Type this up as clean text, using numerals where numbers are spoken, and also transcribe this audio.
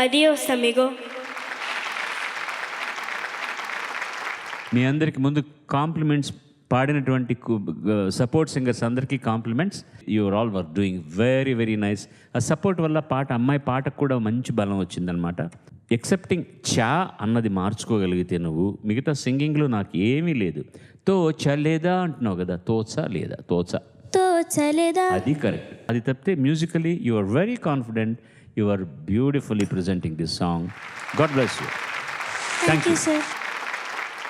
Adiós, amigo. మీ అందరికి ముందు compliments పాడినటువంటి సపోర్ట్ సింగర్స్ అందరికీ compliments. Your all were doing very very nice. ఆ సపోర్ట్ వల్ల అమ్మాయి పాటకు కూడా మంచి బలం వచ్చిందనమాట. ఎక్సెప్టింగ్ చా అన్నది మార్చుకోగలిగితే నువ్వు మిగతా సింగింగ్లో నాకు ఏమీ లేదు. తోచలేదా అంటున్నావు కదా, తోచా లేదా, తోచలేదా, అది కరెక్ట్. అది తప్పితే musically you are very confident. You are beautifully presenting this song. God bless you. Thank you sir.